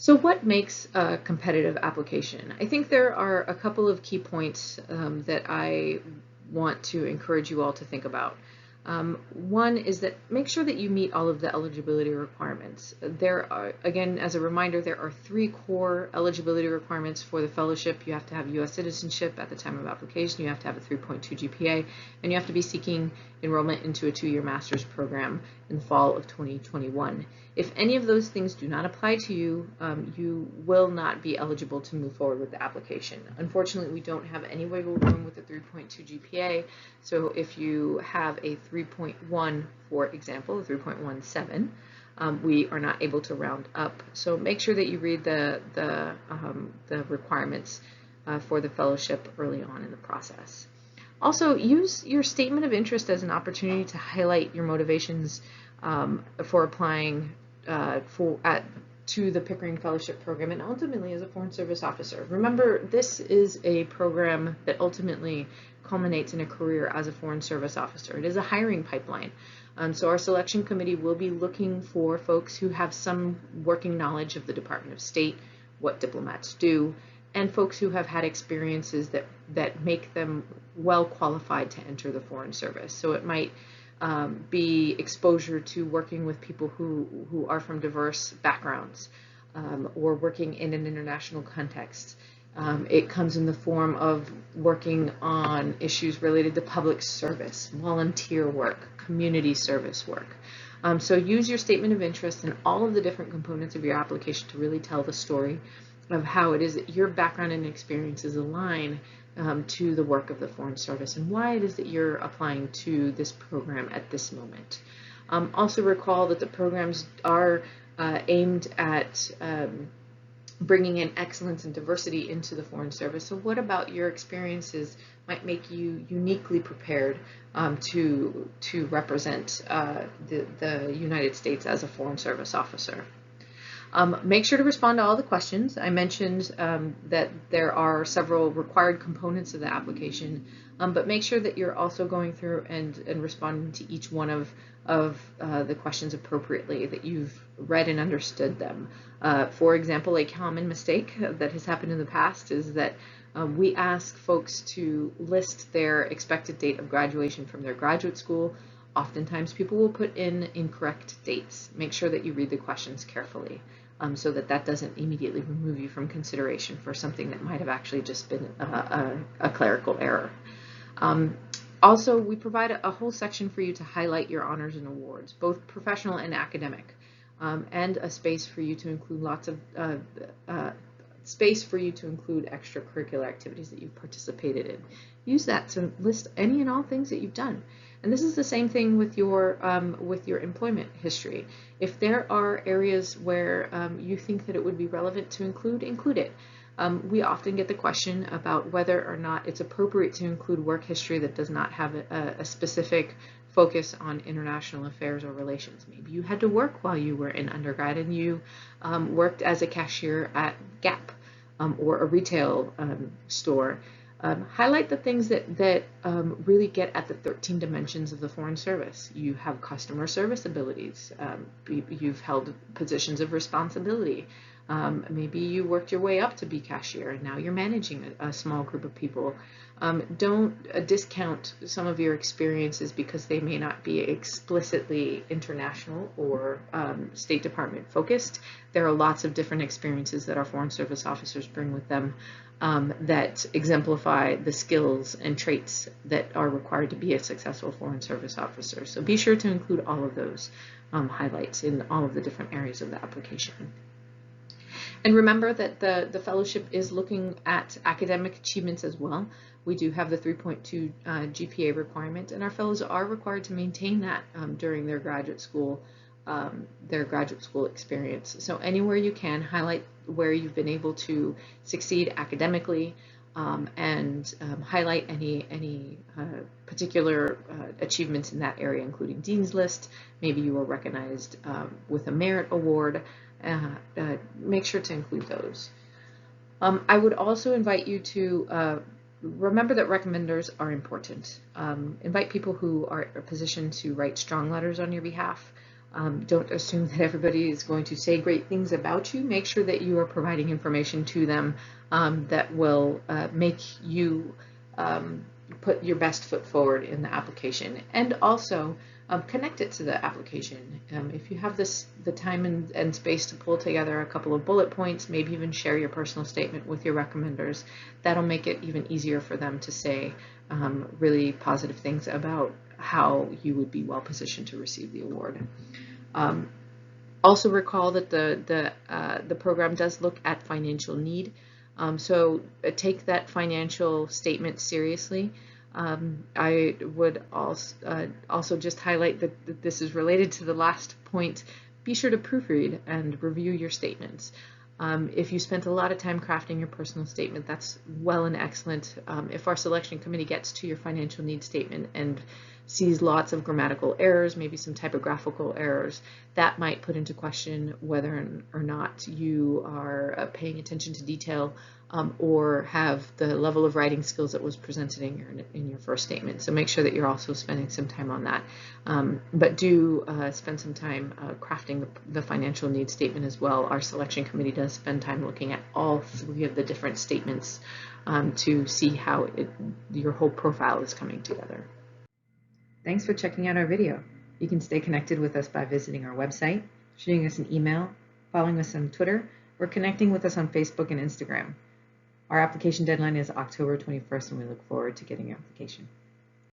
So what makes a competitive application? I think there are a couple of key points that I want to encourage you all to think about. One is that make sure that you meet all of the eligibility requirements. There are, again, as a reminder, there are 3 core eligibility requirements for the fellowship. You have to have U.S. citizenship at the time of application, you have to have a 3.2 GPA, and you have to be seeking enrollment into a 2-year master's program in the fall of 2021. If any of those things do not apply to you, you will not be eligible to move forward with the application. Unfortunately, we don't have any wiggle room with the 3.2 GPA, so if you have a 3.1, for example, a 3.17, we are not able to round up. So make sure that you read the requirements for the fellowship early on in the process. Also, use your statement of interest as an opportunity to highlight your motivations for applying to the Pickering Fellowship Program and ultimately as a Foreign Service Officer. Remember, this is a program that ultimately culminates in a career as a Foreign Service Officer. It is a hiring pipeline. So our selection committee will be looking for folks who have some working knowledge of the Department of State, what diplomats do, and folks who have had experiences that make them well qualified to enter the Foreign Service. So it might be exposure to working with people who are from diverse backgrounds or working in an international context. It comes in the form of working on issues related to public service, volunteer work, community service work. So use your statement of interest and all of the different components of your application to really tell the story of how it is that your background and experiences align to the work of the Foreign Service and why it is that you're applying to this program at this moment. Also recall that the programs are aimed at bringing in excellence and diversity into the Foreign Service. So what about your experiences might make you uniquely prepared to represent the United States as a Foreign Service officer? Make sure to respond to all the questions. I mentioned that there are several required components of the application, but make sure that you're also going through and responding to each one of the questions appropriately, that you've read and understood them. For example, a common mistake that has happened in the past is that we ask folks to list their expected date of graduation from their graduate school. Oftentimes people will put in incorrect dates. Make sure that you read the questions carefully so that doesn't immediately remove you from consideration for something that might have actually just been a clerical error. Also, we provide a whole section for you to highlight your honors and awards, both professional and academic, and a space for you to include extracurricular activities that you've participated in. Use that to list any and all things that you've done. And this is the same thing with your employment history. If there are areas where you think that it would be relevant to include it. We often get the question about whether or not it's appropriate to include work history that does not have a specific focus on international affairs or relations. Maybe you had to work while you were in undergrad and you worked as a cashier at Gap or a retail store. Highlight the things that really get at the 13 dimensions of the Foreign Service. You have customer service abilities. You've held positions of responsibility. Maybe you worked your way up to be cashier and now you're managing a small group of people. Don't discount some of your experiences because they may not be explicitly international or State Department focused. There are lots of different experiences that our Foreign Service officers bring with them that exemplify the skills and traits that are required to be a successful Foreign Service officer. So be sure to include all of those highlights in all of the different areas of the application. And remember that the fellowship is looking at academic achievements as well. We do have the 3.2 GPA requirement, and our fellows are required to maintain that during their graduate school experience. So anywhere you can, highlight where you've been able to succeed academically, and highlight any particular achievements in that area, including Dean's List. Maybe you were recognized with a merit award. Make sure to include those. I would also invite you to remember that recommenders are important. Invite people who are positioned to write strong letters on your behalf Don't assume that everybody is going to say great things about you. Make sure that you are providing information to them that will make you put your best foot forward in the application, and also connect it to the application. If you have the time and space to pull together a couple of bullet points, maybe even share your personal statement with your recommenders, that'll make it even easier for them to say really positive things about how you would be well positioned to receive the award. Also recall that the program does look at financial need. So take that financial statement seriously. I would also just highlight that this is related to the last point. Be sure to proofread and review your statements. If you spent a lot of time crafting your personal statement, that's well and excellent. If our selection committee gets to your financial needs statement and sees lots of grammatical errors, maybe some typographical errors, that might put into question whether or not you are paying attention to detail or have the level of writing skills that was presented in your first statement. So make sure that you're also spending some time on that. But do spend some time crafting the financial needs statement as well. Our selection committee does spend time looking at all three of the different statements to see how your whole profile is coming together. Thanks for checking out our video. You can stay connected with us by visiting our website, shooting us an email, following us on Twitter, or connecting with us on Facebook and Instagram. Our application deadline is October 21st, and we look forward to getting your application.